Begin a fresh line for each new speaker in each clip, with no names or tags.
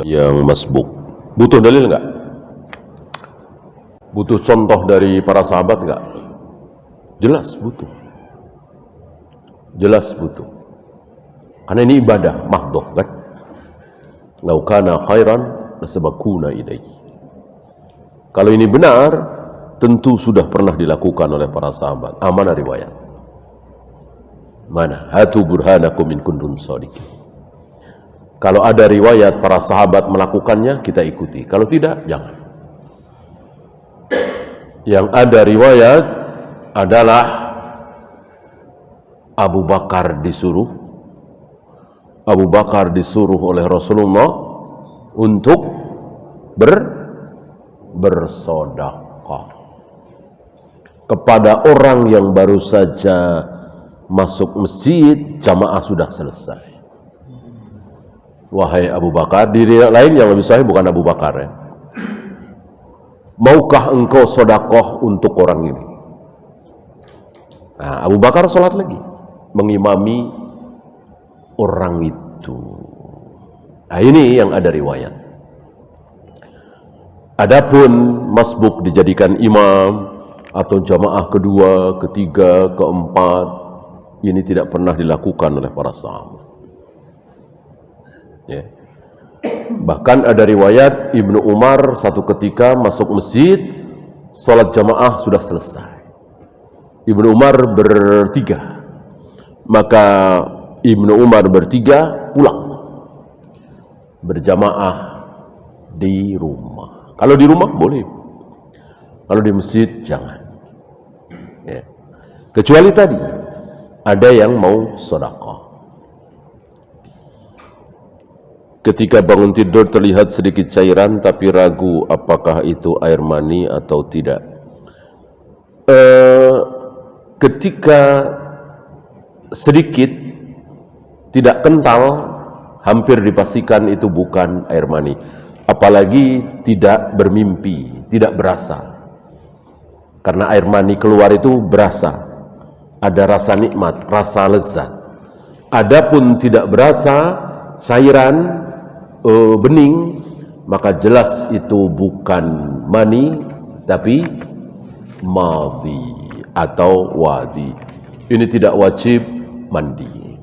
yang masbuk. Butuh dalil nggak? Butuh contoh dari para sahabat nggak? Jelas butuh. Jelas butuh. Karena ini ibadah mahdhah kan? Lau kana khairan lasabaquna ilaihi. Kalau ini benar, tentu sudah pernah dilakukan oleh para sahabat. Mana riwayat? Mana? Hatu burhanakum in kuntum shadiqin. Kalau ada riwayat para sahabat melakukannya, kita ikuti. Kalau tidak, jangan. Yang ada riwayat adalah Abu Bakar disuruh oleh Rasulullah untuk bersedekah kepada orang yang baru saja masuk masjid, jamaah sudah selesai. Wahai Abu Bakar, di riwayat lain yang lebih sahih bukan Abu Bakar ya. Maukah engkau sedekah untuk orang ini? Nah, Abu Bakar salat lagi, mengimami orang itu. Nah, ini yang ada riwayat. Adapun masbuk dijadikan imam atau jamaah kedua, ketiga, keempat, ini tidak pernah dilakukan oleh para sahabat. Ya. Bahkan ada riwayat Ibnu Umar satu ketika masuk masjid, sholat jamaah sudah selesai. Ibnu Umar bertiga, maka Ibnu Umar bertiga pulang berjamaah di rumah. Kalau di rumah boleh, kalau di masjid jangan. Ya. Kecuali tadi ada yang mau sedekah. Ketika bangun tidur terlihat sedikit cairan tapi ragu apakah itu air mani atau tidak. Ketika sedikit tidak kental, hampir dipastikan itu bukan air mani. Apalagi tidak bermimpi, tidak berasa. Karena air mani keluar itu berasa. Ada rasa nikmat, rasa lezat. Adapun tidak berasa, cairan bening, maka jelas itu bukan mani tapi madhi atau wadi. Ini tidak wajib mandi,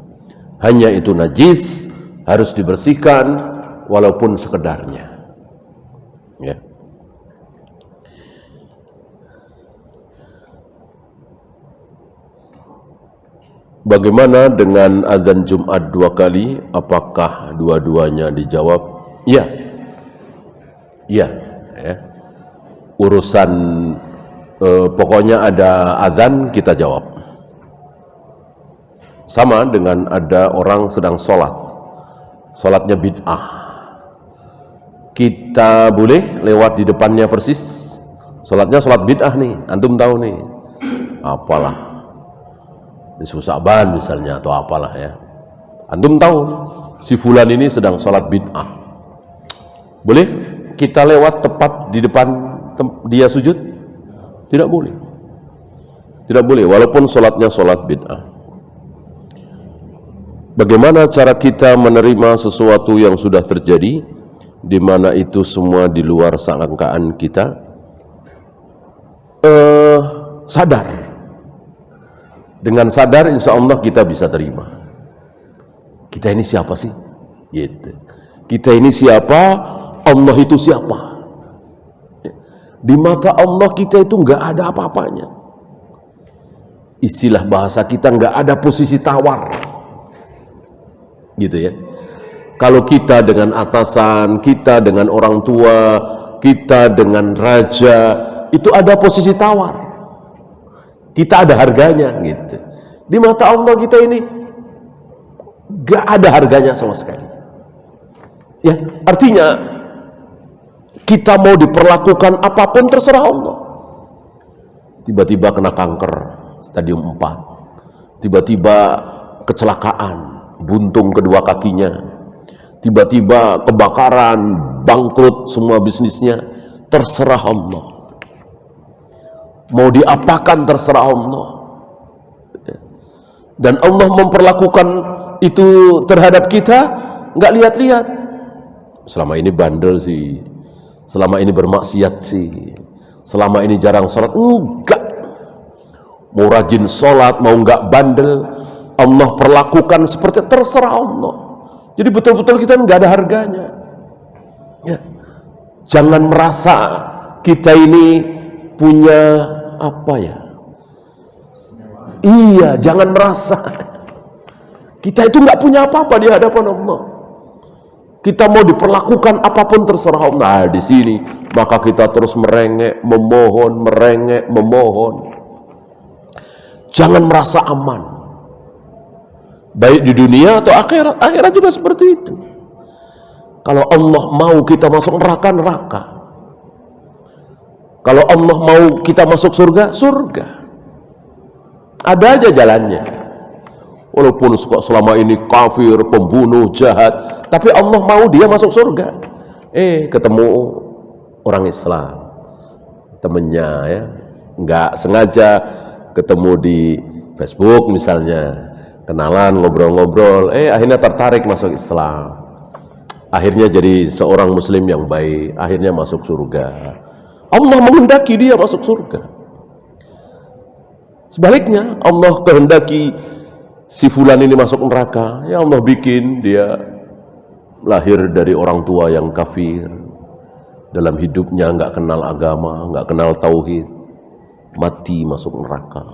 hanya itu najis, harus dibersihkan walaupun sekedarnya ya. Bagaimana dengan azan Jumat 2 kali? Apakah dua-duanya dijawab? Iya. Iya. Ya. Urusan pokoknya ada azan, kita jawab. Sama dengan ada orang sedang sholat. Sholatnya bid'ah. Kita boleh lewat di depannya persis. Sholatnya sholat bid'ah nih. Antum tahu nih. Apalah. Nisfu Sa'ban misalnya atau apalah ya. Antum tahu si fulan ini sedang sholat bid'ah. Boleh kita lewat tepat di depan dia sujud? Tidak boleh. Tidak boleh walaupun sholatnya sholat bid'ah. Bagaimana cara kita menerima sesuatu yang sudah terjadi, di mana itu semua di luar sangkaan kita? Sadar. Dengan sadar insya Allah kita bisa terima. Kita ini siapa sih? Gitu. Kita ini siapa? Allah itu siapa? Di mata Allah kita itu nggak ada apa-apanya. Istilah bahasa kita nggak ada posisi tawar. Gitu ya. Kalau kita dengan atasan, kita dengan orang tua, kita dengan raja, itu ada posisi tawar. Kita ada harganya gitu. Di mata Allah kita ini gak ada harganya sama sekali. Ya, artinya kita mau diperlakukan apapun terserah Allah. Tiba-tiba kena kanker stadium 4. Tiba-tiba kecelakaan, buntung kedua kakinya. Tiba-tiba kebakaran, bangkrut semua bisnisnya, terserah Allah. Mau diapakan terserah Allah. Dan Allah memperlakukan itu terhadap kita nggak lihat-lihat. selama ini bandel sih, selama ini bermaksiat sih, selama ini jarang sholat. Enggak, mau rajin sholat, mau enggak bandel, Allah perlakukan seperti terserah Allah. Jadi betul-betul kita enggak ada harganya ya. Jangan merasa kita ini punya apa ya, iya, jangan merasa kita itu enggak punya apa-apa di hadapan Allah. Kita mau diperlakukan apapun terserah Allah. Nah, di sini maka kita terus merengek, memohon, merengek, memohon. Jangan merasa aman, baik di dunia atau akhirat. Akhirat juga seperti itu. Kalau Allah mau kita masuk neraka, neraka. Kalau Allah mau kita masuk surga, surga. Ada aja jalannya. Walaupun selama ini kafir, pembunuh, jahat, tapi Allah mau dia masuk surga. Ketemu orang Islam, temennya ya, nggak sengaja ketemu di Facebook misalnya, kenalan, ngobrol-ngobrol, akhirnya tertarik masuk Islam. Akhirnya jadi seorang muslim yang baik, akhirnya masuk surga. Allah menghendaki dia masuk surga. Sebaliknya, Allah kehendaki si fulan ini masuk neraka, ya Allah bikin dia lahir dari orang tua yang kafir, dalam hidupnya nggak kenal agama, nggak kenal tauhid, mati masuk neraka.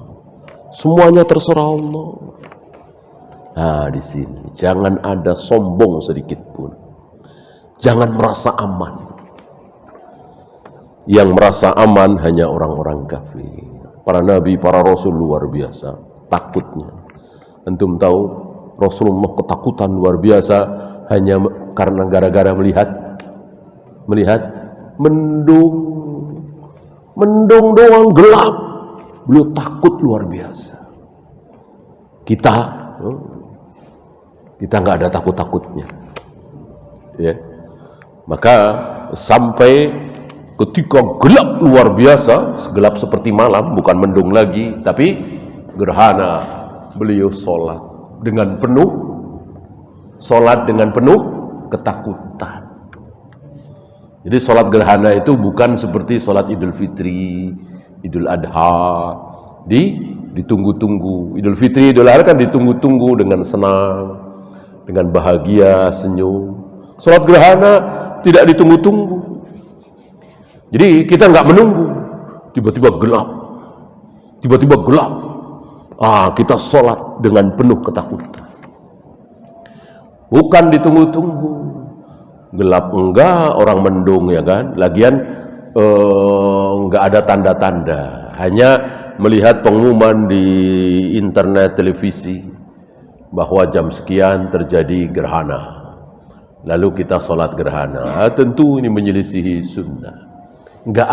Semuanya terserah Allah. Nah, di sini jangan ada sombong sedikit pun, jangan merasa aman. Yang merasa aman hanya orang-orang kafir. Para nabi, para rasul luar biasa takutnya. Antum tahu Rasulullah ketakutan luar biasa hanya karena gara-gara melihat mendung doang, gelap, beliau takut luar biasa. Kita nggak ada takut-takutnya ya. Maka sampai ketika gelap luar biasa, gelap seperti malam, bukan mendung lagi tapi gerhana, beliau sholat dengan penuh ketakutan. Jadi sholat gerhana itu bukan seperti sholat Idul Fitri, Idul Adha, ditunggu-tunggu. Idul Fitri, Idul Adha kan ditunggu-tunggu dengan senang, dengan bahagia, senyum. Sholat gerhana tidak ditunggu-tunggu. Jadi kita nggak menunggu, tiba-tiba gelap. Kita sholat dengan penuh ketakutan. Bukan ditunggu-tunggu. Gelap enggak, orang mendung ya kan. Lagian enggak ada tanda-tanda. Hanya melihat pengumuman di internet, televisi bahwa jam sekian terjadi gerhana. Lalu kita sholat gerhana. Tentu ini menyelisihi sunnah. Enggak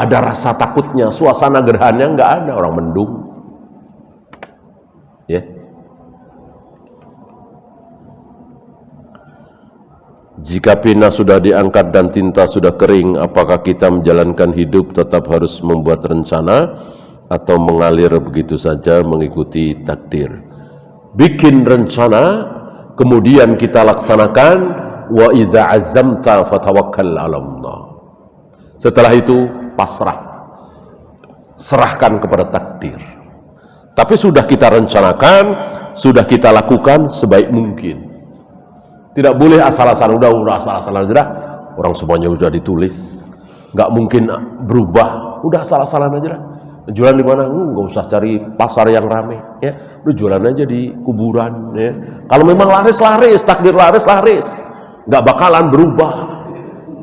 ada rasa takutnya, suasana gerhana enggak ada, orang mendung. Ya. Jika pina sudah diangkat dan tinta sudah kering, apakah kita menjalankan hidup tetap harus membuat rencana atau mengalir begitu saja mengikuti takdir? Bikin rencana, kemudian kita laksanakan. Wa idza azamta fatawakkal 'ala Allah. Setelah itu pasrah, serahkan kepada takdir. Tapi sudah kita rencanakan, sudah kita lakukan sebaik mungkin. Tidak boleh asal-asalan, udah asal-asalan aja dah. Orang semuanya sudah ditulis, nggak mungkin berubah. Udah asal-asalan aja dah. Jualan di mana? Nggak usah cari pasar yang ramai. Ya, lu jualan aja di kuburan. Ya. Kalau memang laris, takdir laris. Nggak bakalan berubah.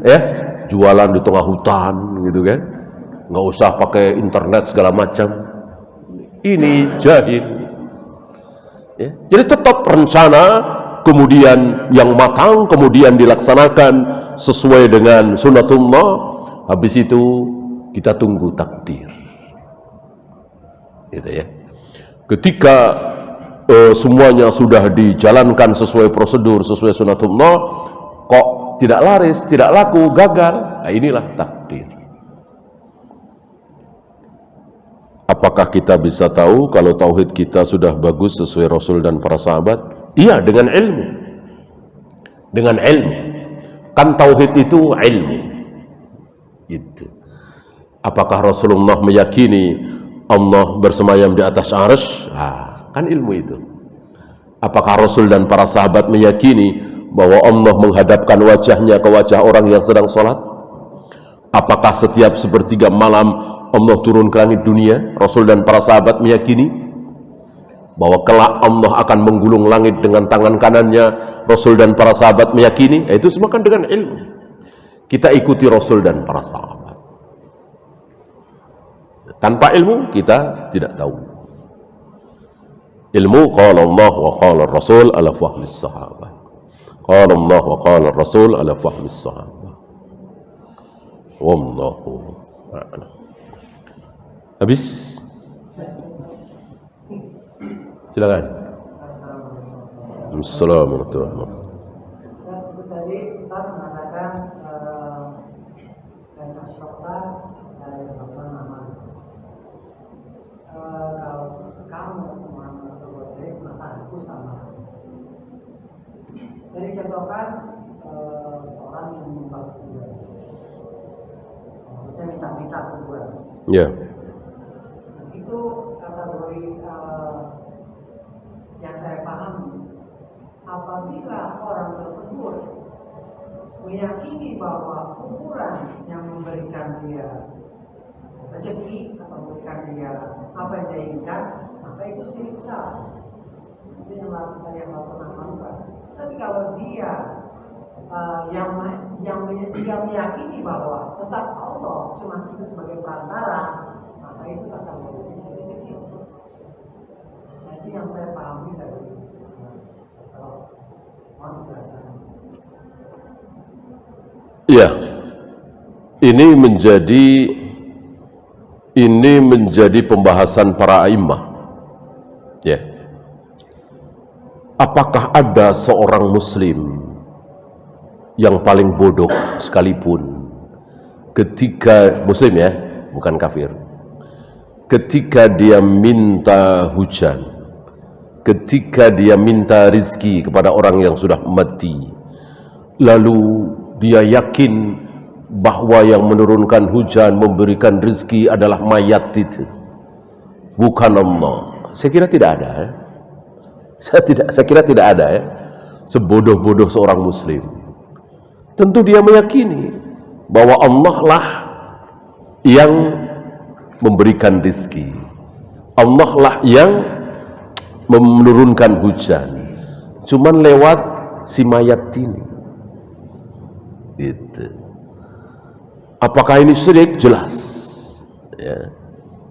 Ya, jualan di tengah hutan, gitu kan? Nggak usah pakai internet segala macam. Ini jahil. Ya. Jadi tetap rencana, kemudian yang matang, kemudian dilaksanakan sesuai dengan sunnatullah. Habis itu kita tunggu takdir. Gitu ya. Ketika semuanya sudah dijalankan sesuai prosedur, sesuai sunnatullah, kok tidak laris, tidak laku, gagal, nah inilah takdir. Apakah kita bisa tahu kalau tauhid kita sudah bagus sesuai Rasul dan para sahabat? Iya, dengan ilmu. dengan ilmu. Kan tauhid itu ilmu. Itu. Apakah Rasulullah meyakini Allah bersemayam di atas arsy? Kan ilmu itu. Apakah Rasul dan para sahabat meyakini bahwa Allah menghadapkan wajahnya ke wajah orang yang sedang sholat? Apakah setiap sepertiga malam Allah turun ke langit dunia? Rasul dan para sahabat meyakini bahwa kelak Allah akan menggulung langit dengan tangan kanannya. Rasul dan para sahabat meyakini. Itu semua kan dengan ilmu. Kita ikuti Rasul dan para sahabat. Tanpa ilmu kita tidak tahu. Ilmu qala Allah wa qala Rasul ala fahmi sahabat. Qala Allah wa qala Rasul ala fahmi sahabat. Wallahu a'lam. Habis? Silakan. Assalamualaikum.
Tadi Ustaz mengatakan dan asyokta dari nama. Kalau kamu atau saya maka aku sama. Jadi contohkan seorang yang menyembah kuburan, maksudnya minta kuburan.
Ya.
Itu kategori yang saya pahami, apabila orang tersebut meyakini bahwa kuburan yang memberikan dia rezeki atau memberikan dia apa yang dia inginkan, maka itu syirik besar. Itu yang pernah lakukan. Tapi kalau dia yang meyakini bahwa tetap Allah cuma itu sebagai perantara, maka itu kategori syirik kecil. Nah, itu yang saya pahami dari
Iya, ini menjadi pembahasan para a'immah. Ya. Apakah ada seorang muslim yang paling bodoh sekalipun ketika muslim ya, bukan kafir, ketika dia minta hujan, ketika dia minta rizki kepada orang yang sudah mati, lalu dia yakin bahwa yang menurunkan hujan, memberikan rizki adalah mayat itu, bukan Allah. Saya kira tidak ada ya. Saya kira tidak ada ya. Sebodoh-bodoh seorang muslim, tentu dia meyakini bahwa Allah lah yang memberikan rizki, Allah lah yang menurunkan hujan, cuman lewat si mayat ini. Itu. Apakah ini syirik? Jelas.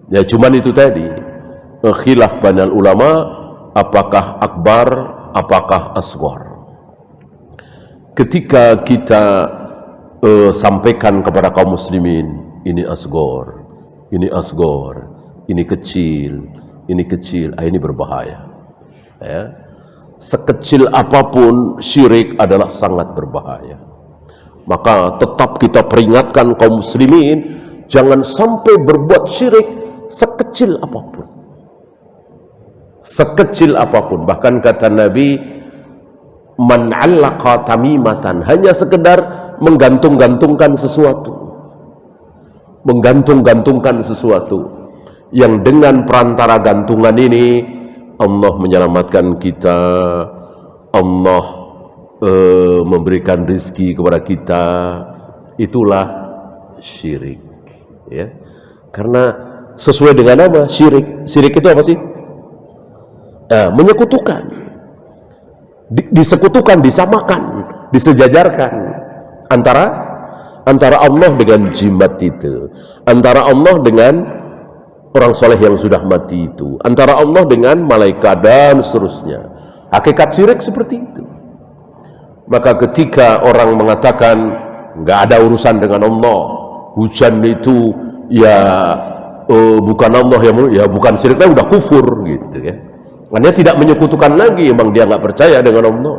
Ya, cuman itu tadi. Khilaf banal ulama, apakah akbar, apakah asghar. Ketika kita sampaikan kepada kaum muslimin, ini asghar, ini asghar, ini kecil, ini berbahaya. Ya. Sekecil apapun syirik adalah sangat berbahaya. Maka tetap kita peringatkan kaum muslimin jangan sampai berbuat syirik sekecil apapun. Sekecil apapun. Bahkan kata Nabi, man 'allaqa tamimatan, hanya sekedar menggantung-gantungkan sesuatu. Menggantung-gantungkan sesuatu yang dengan perantara gantungan ini Allah menyelamatkan kita, Allah memberikan rizki kepada kita, itulah syirik ya. Karena sesuai dengan nama syirik. Syirik itu apa sih? Menyekutukan, disekutukan, disamakan, disejajarkan antara Allah dengan jimat itu, antara Allah dengan orang soleh yang sudah mati itu, antara Allah dengan malaikat dan seterusnya. Hakikat syirik seperti itu. Maka ketika orang mengatakan nggak ada urusan dengan Allah, hujan itu ya bukan Allah yang ya bukan syiriknya, udah kufur gitu ya. Karena dia tidak menyekutukan lagi, emang dia nggak percaya dengan Allah.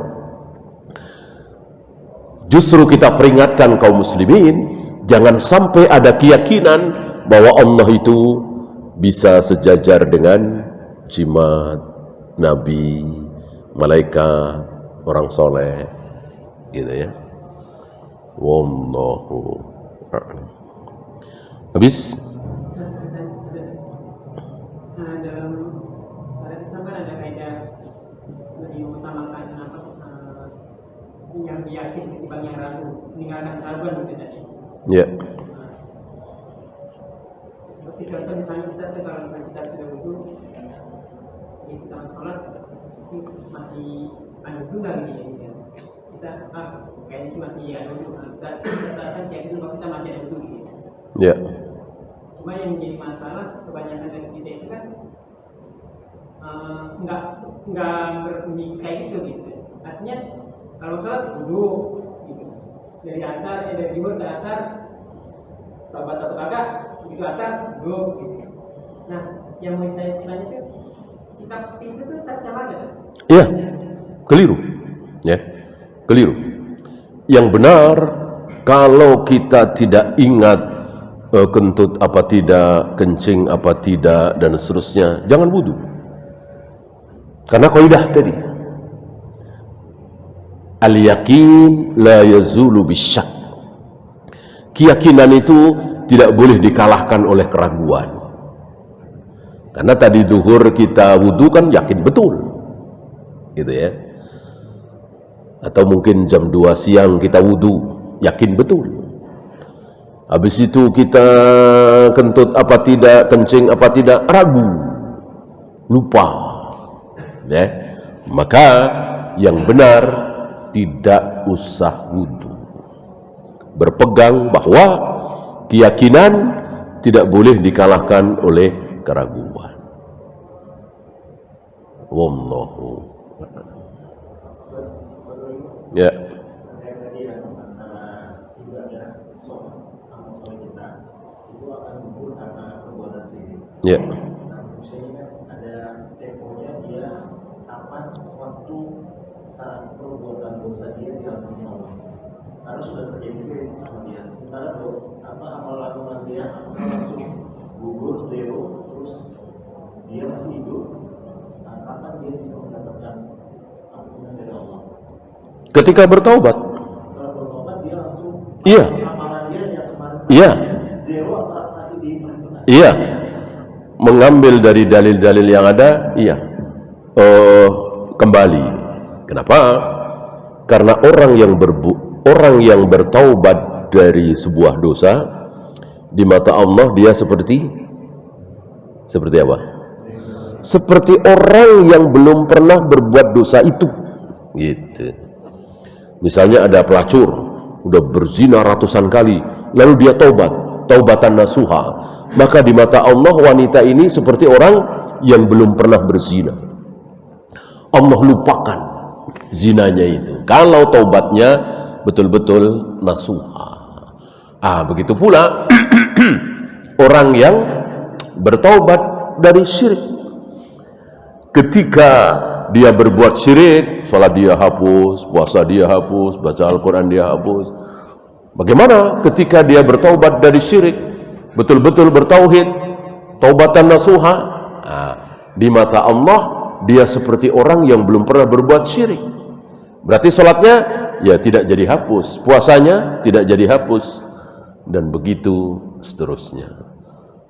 Justru kita peringatkan kaum muslimin jangan sampai ada keyakinan bahwa Allah itu bisa sejajar dengan jimat, nabi, malaikat, orang soleh. gitu ya. Wallahu a'lam. Habis?
Dalam syariat Islam kan ada kaidah lebih mengutamakan yang yakin ketimbang yang ragu, meninggalkan keraguan gitu tadi.
Ya.
Seperti contoh misalnya kita tuh kalau misalnya kita sudah wudu, ya kita sholat itu masih ada wudu nggak gitu ya? Kita kayaknya sih masih ada wudu. Kita kan yakin bahwa kita masih ada wudu gitu.
Ya.
Cuma yang menjadi masalah kebanyakan dari kita itu kan nggak berbunyi kayak gitu. Artinya kalau sholat wudu gitu. Dari asar, dari zuhur ke asar, tobat atau kagak, begitu asar, wudu gitu. Nah, yang mau saya tanya itu sikap seperti itu tuh tetap ada kan?
Iya. Keliru. Ya. Keliru. Yang benar kalau kita tidak ingat kentut apa tidak, kencing apa tidak, dan seterusnya, jangan wudu. Karena kaidah tadi, al-yakin la yazulu bisyak. Keyakinan itu tidak boleh dikalahkan oleh keraguan. Karena tadi zuhur kita wudu kan yakin betul, gitu ya. Atau mungkin jam 2 siang kita wudu, yakin betul. Habis itu kita kentut apa tidak, kencing apa tidak, ragu, lupa, ya. Maka yang benar tidak usah wudu. Berpegang bahwa keyakinan tidak boleh dikalahkan oleh keraguan. Wallahu. Ya. Ya.
Ada temponya dia kapan waktu saat perbuatan dosa dia diampuni Allah. Karena sudah terjadi sama dia. Sementara amalan dia langsung gugur, zero, terus dia masih hidup. Nah, kapan dia bisa mendapatkan ampunan dari Allah?
Ketika bertaubat.
Kalau bertobat dia langsung.
Iya.
Amalan dia yang kemarin.
Iya.
Zero apa masih diperhitungkan?
Iya. Mengambil dari dalil-dalil yang ada, iya, kembali. Kenapa? Karena orang yang bertaubat dari sebuah dosa di mata Allah dia seperti apa? Seperti orang yang belum pernah berbuat dosa itu, gitu. Misalnya ada pelacur, udah berzina ratusan kali, lalu dia taubatan nasuha, maka di mata Allah wanita ini seperti orang yang belum pernah berzina. Allah lupakan zinanya itu kalau taubatnya betul-betul nasuha. Begitu pula orang yang bertaubat dari syirik. Ketika dia berbuat syirik, salat dia hapus, puasa dia hapus, baca Al-Quran dia hapus. Bagaimana ketika dia bertaubat dari syirik, betul-betul bertauhid, taubatan nasuha? Di mata Allah dia seperti orang yang belum pernah berbuat syirik. Berarti salatnya ya tidak jadi hapus, puasanya tidak jadi hapus, dan begitu seterusnya.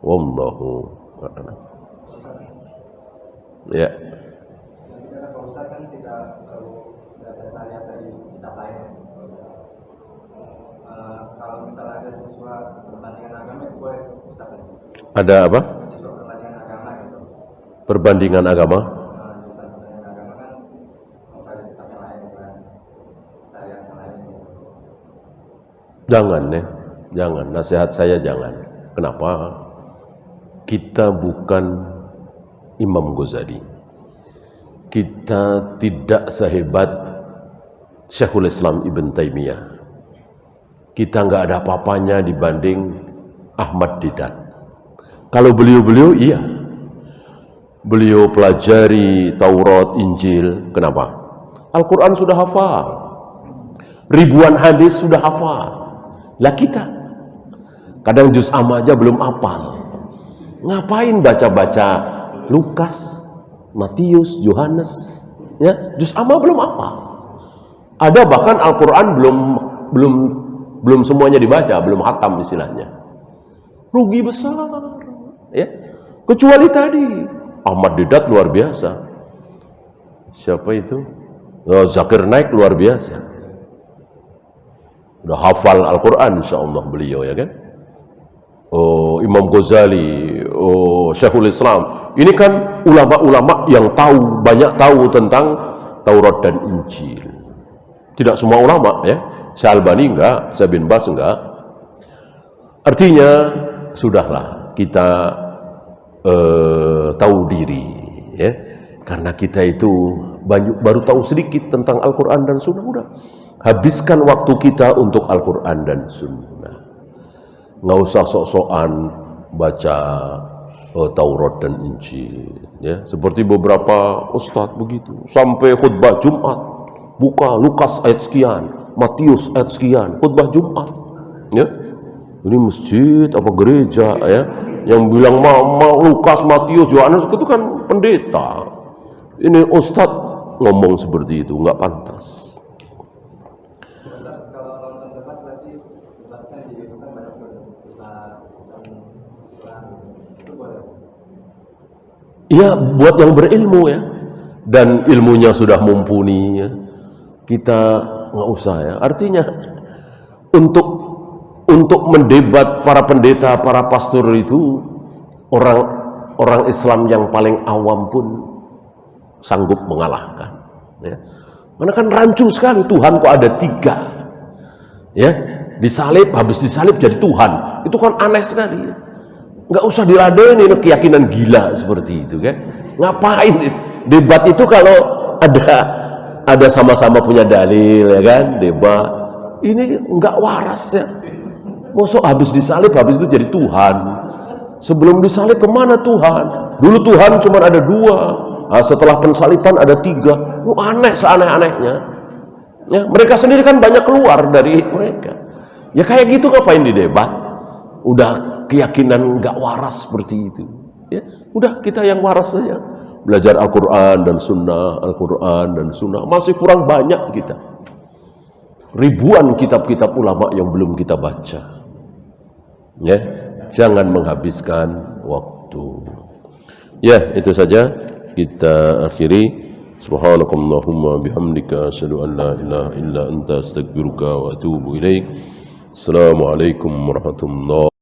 Wallahu a'lam. Ya.
Kalau Ustaz kan tidak perlu ada syariat dari kitab lain. Kalau misalnya ada siswa perbandingan agama itu boleh Ustaz?
Ada apa?
Siswa perbandingan agama gitu.
Perbandingan agama?
Ustaz perbandingan agama kan mempelajari kitab yang lain bukan syariat yang lain.
Jangan ya, jangan. Nasihat saya jangan. Kenapa? Kita bukan Imam Ghazali. Kita tidak sehebat Syekhul Islam Ibn Taimiyah. Kita nggak ada apa-apanya dibanding Ahmad Didat. Kalau beliau-beliau iya, beliau pelajari Taurat, Injil. Kenapa? Al-Quran sudah hafal, ribuan hadis sudah hafal. Lah kita kadang juz amma aja belum hafal. Ngapain baca-baca Lukas, Matius, Yohanes, ya, juz amma belum hafal. Ada bahkan Al-Quran belum semuanya dibaca, belum khatam istilahnya. Rugi besar, ya. Kecuali tadi Ahmad Deedat luar biasa. Siapa itu? Zakir Naik luar biasa. Udah hafal Al-Quran insyaallah beliau, ya kan? Imam Ghazali, Syekhul Islam. Ini kan ulama-ulama yang banyak tahu tentang Taurat dan Injil. Tidak semua ulama, ya. Syalbani enggak, Syekh bin Baz enggak. Artinya sudahlah kita tahu diri, ya. Karena kita itu baru tahu sedikit tentang Al-Quran dan Sunnah. Udah habiskan waktu kita untuk Al-Quran dan Sunnah. Nggak usah sok-sokan baca Taurat dan Injil, ya. Seperti beberapa ustadz begitu, sampai khutbah Jumat buka Lukas ayat sekian, Matius ayat sekian, khutbah Jumat, ya. Ini masjid apa gereja, ya, yang bilang mau Lukas, Matius, Yohanes itu kan pendeta. Ini ustadz ngomong seperti itu, nggak pantas.
Kalau nonton debat berarti debatnya dibutuhkan banyak itu boleh.
Iya, buat yang berilmu, ya, dan ilmunya sudah mumpuni, ya. Kita nggak usah, ya. Artinya untuk mendebat para pendeta, para pastor itu orang Islam yang paling awam pun sanggup mengalahkan, ya. Karena kan rancu sekali, Tuhan kok ada 3, ya, disalib, habis disalib jadi Tuhan, itu kan aneh sekali, ya. Nggak usah diladenin keyakinan gila seperti itu, kan. Ngapain debat itu kalau ada sama-sama punya dalil, ya kan, debat. Ini nggak waras, ya. Mosok habis disalib, habis itu jadi Tuhan. Sebelum disalib kemana Tuhan? Dulu Tuhan cuma ada 2, setelah pensaliban ada 3. Aneh, seaneh-anehnya, ya. Mereka sendiri kan banyak keluar dari mereka, ya. Kayak gitu ngapain didebat? Udah keyakinan nggak waras seperti itu, ya. Udah kita yang waras saja, belajar Al-Quran dan Sunnah, Al-Quran dan Sunnah. Masih kurang banyak kita, ribuan kitab-kitab ulama yang belum kita baca, ya. Jangan menghabiskan waktu, ya. Itu saja kita akhiri. Subhanakallahumma bihamdika asyhadu an la ilaha illa anta astaghfiruka wa atubu ilaik. Assalamualaikum warahmatullahi